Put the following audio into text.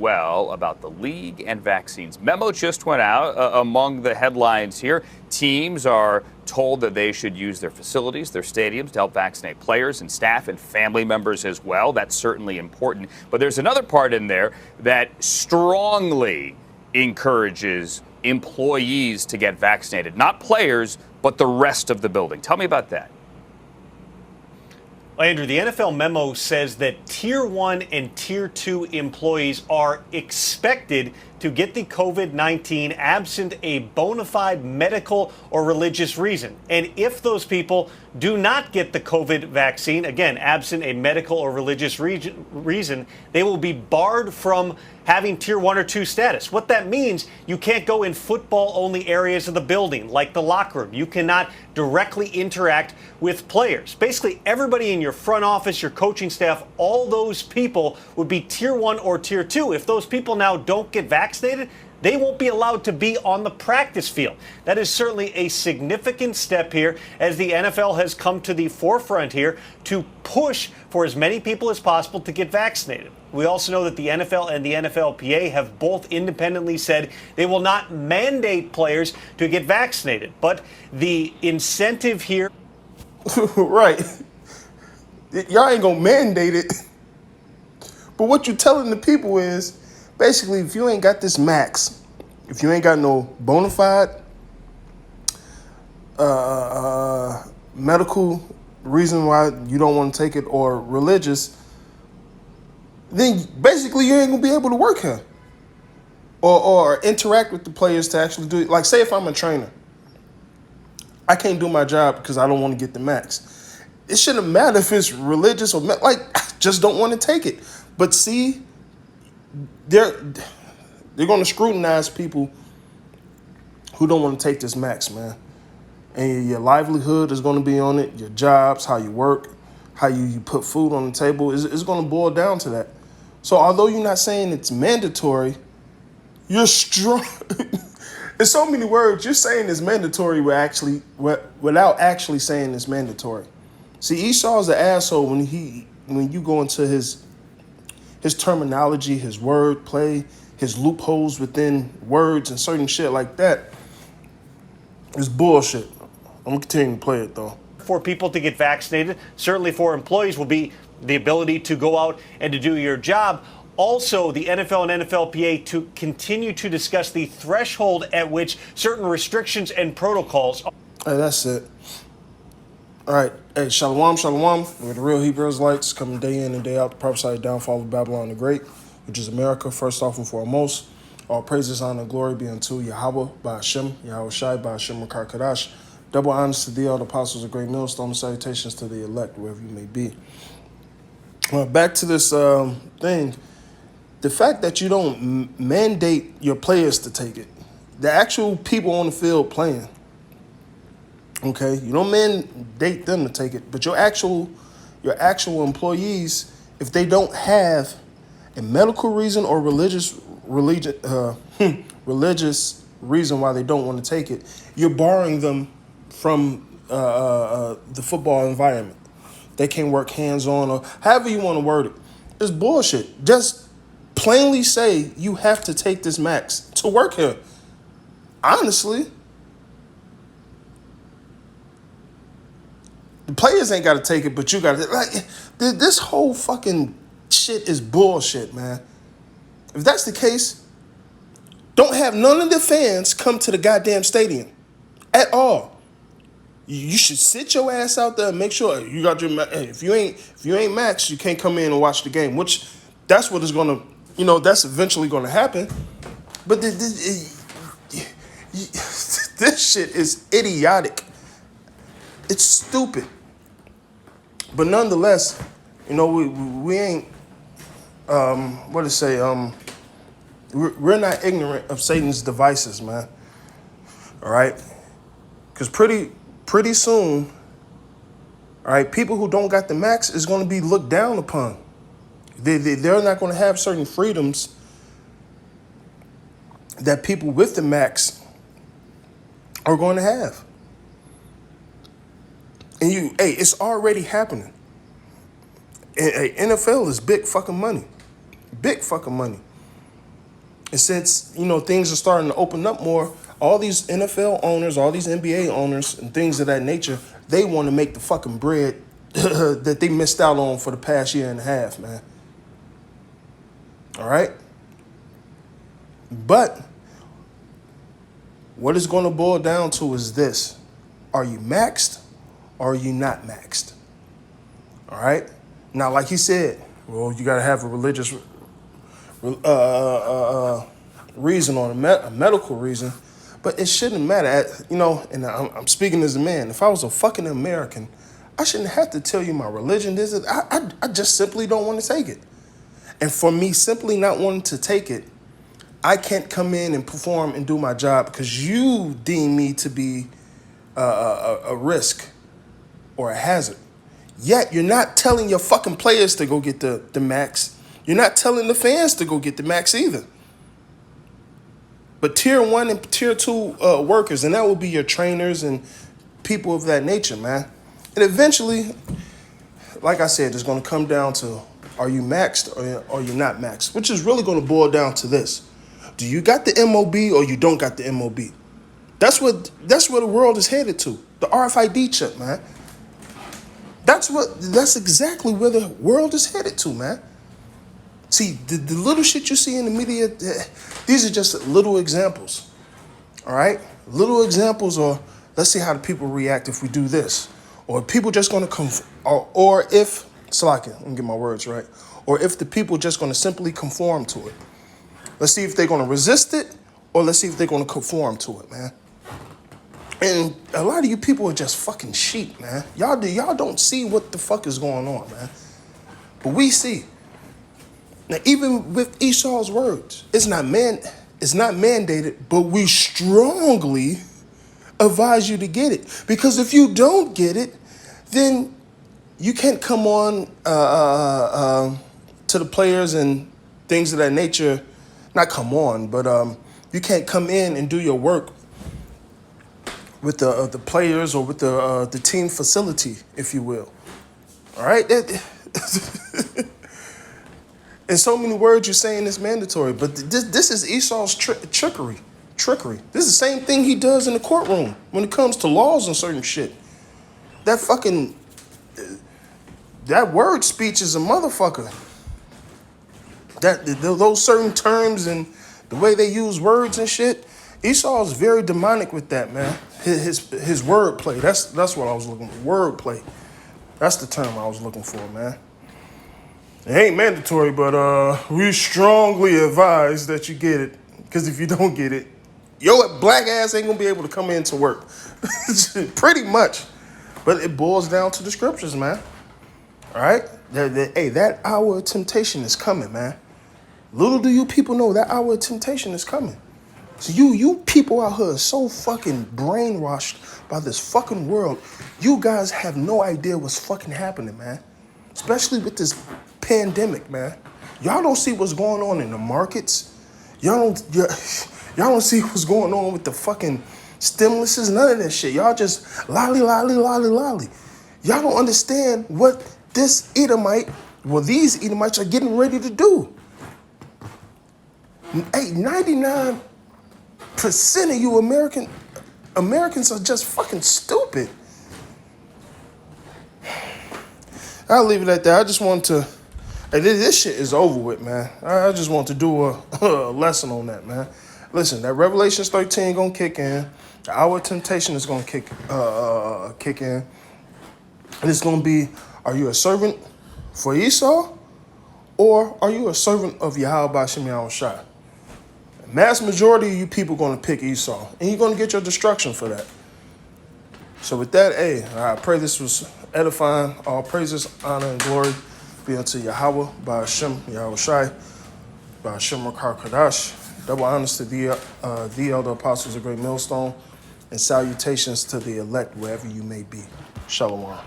well about the league and vaccines. Memo just went out. Among the headlines here, teams are told that they should use their facilities, their stadiums, to help vaccinate players and staff and family members as well. That's certainly important. But there's another part in there that strongly encourages employees to get vaccinated. Not players, but the rest of the building. Tell me about that. Andrew, the NFL memo says that Tier 1 and Tier 2 employees are expected to get the COVID-19 absent a bona fide medical or religious reason. And if those people do not get the COVID vaccine, again, absent a medical or religious reason, they will be barred from having Tier 1 or 2 status. What that means, you can't go in football-only areas of the building, like the locker room. You cannot directly interact with players. Basically, everybody in your front office, your coaching staff, all those people would be Tier 1 or Tier 2. If those people now don't get vaccinated, they won't be allowed to be on the practice field. That is certainly a significant step here as the NFL has come to the forefront here to push for as many people as possible to get vaccinated. We also know that the NFL and the NFLPA have both independently said they will not mandate players to get vaccinated. But the incentive here... Right. Y'all ain't gonna mandate it. But what you're telling the people is, basically, if you ain't got this max, if you ain't got no bona fide medical reason why you don't want to take it or religious, then basically you ain't gonna be able to work here or interact with the players to actually do it. Like, say if I'm a trainer, I can't do my job because I don't want to get the max. It shouldn't matter if it's religious or like, I just don't want to take it. But see, they're going to scrutinize people who don't want to take this max, man. And your livelihood is going to be on it. Your jobs, how you work, how you put food on the table is going to boil down to that. So although you're not saying it's mandatory, you're strong. In so many words, you're saying it's mandatory without actually saying it's mandatory. See, Esau's an asshole when you go into his terminology, his wordplay, his loopholes within words and certain shit like that. It's bullshit. I'm gonna continue to play it though. For people to get vaccinated, certainly for employees, will be the ability to go out and to do your job. Also, the NFL and NFLPA to continue to discuss the threshold at which certain restrictions and protocols. Hey, that's it. All right. Hey, shalom, shalom. We're the real Hebrew Israelites coming day in and day out. The prophesied downfall of Babylon the Great, which is America, first off and foremost. All praises, honor, and glory be unto Yahweh, by Hashem, Yahweh Shai, by Hashem, Rakar Kadash. Double honors to thee, all the apostles of great millstone, salutations to the elect, wherever you may be. Back to this thing. The fact that you don't mandate your players to take it, the actual people on the field playing, okay, you don't mandate them to take it, but your actual employees, if they don't have a medical reason or religious reason why they don't want to take it, you're barring them from the football environment. They can't work hands-on or however you want to word it. It's bullshit. Just plainly say you have to take this max to work here. Honestly. The players ain't got to take it, but you got to. Like, this whole fucking shit is bullshit, man. If that's the case, don't have none of the fans come to the goddamn stadium at all. You should sit your ass out there and make sure you got your. If you ain't max, you can't come in and watch the game. Which that's what is gonna, that's eventually gonna happen. But this shit is idiotic. It's stupid. But nonetheless, we ain't. What to say? We're not ignorant of Satan's devices, man. All right, because pretty soon, all right, people who don't got the max is going to be looked down upon. They're not going to have certain freedoms that people with the max are going to have. And it's already happening. And NFL is big fucking money. Big fucking money. And since, things are starting to open up more, all these NFL owners, all these NBA owners and things of that nature, they want to make the fucking bread that they missed out on for the past year and a half, man. All right? But what it's going to boil down to is this. Are you maxed or are you not maxed? All right? Now, like he said, well, you got to have a religious reason or a medical reason, but it shouldn't matter. And I'm speaking as a man. If I was a fucking American, I shouldn't have to tell you my religion. I just simply don't want to take it. And for me simply not wanting to take it, I can't come in and perform and do my job because you deem me to be a risk or a hazard. Yet you're not telling your fucking players to go get the max. You're not telling the fans to go get the max either. But tier 1 and tier 2 workers, and that will be your trainers and people of that nature, man. And eventually, like I said, it's going to come down to, are you maxed or are you not maxed? Which is really going to boil down to this. Do you got the MOB or you don't got the MOB? That's where the world is headed to. The RFID chip, man. That's exactly where the world is headed to, man. See, the little shit you see in the media, these are just little examples. All right? Little examples, or let's see how the people react if we do this. Or people just going to come, or if, Slaki, let me get my words right. Or if the people just going to simply conform to it. Let's see if they're going to resist it, or let's see if they're going to conform to it, man. And a lot of you people are just fucking sheep, man. Y'all don't see what the fuck is going on, man. But we see. Now, even with Esau's words, it's not mandated, but we strongly advise you to get it. Because if you don't get it, then you can't come on to the players and things of that nature. Not come on, but you can't come in and do your work with the players or with the team facility, if you will. All right? In so many words, you're saying it's mandatory, but this is Esau's trickery. This is the same thing he does in the courtroom when it comes to laws and certain shit. That word speech is a motherfucker. Those certain terms and the way they use words and shit, Esau is very demonic with that, man. His word play. That's what I was looking for. Word play. That's the term I was looking for, man. It ain't mandatory, but we strongly advise that you get it. Because if you don't get it, your black ass ain't gonna be able to come into work. Pretty much. But it boils down to the scriptures, man. All right? That hour of temptation is coming, man. Little do you people know that hour of temptation is coming. So you people out here are so fucking brainwashed by this fucking world. You guys have no idea what's fucking happening, man. Especially with this pandemic, man. Y'all don't see what's going on in the markets. Y'all don't see what's going on with the fucking stimuluses, none of that shit. Y'all just lolly. Y'all don't understand what these Edomites are getting ready to do. 99% of you Americans are just fucking stupid. I'll leave it at that. I just want to, this shit is over with, man. I just want to do a lesson on that, man. Listen, that Revelations 13 gonna kick in. The hour of temptation is gonna kick in. And it's gonna be, are you a servant for Esau? Or are you a servant of Yahweh B'Shem Yahushua? Mass majority of you people going to pick Esau. And you're going to get your destruction for that. So with that, I pray this was edifying. All praises, honor, and glory be unto Yahweh B'Shem Yahushua, B'Shem Rakar Kadash. Double honors to the elder apostles of Great Millstone. And salutations to the elect wherever you may be. Shalom.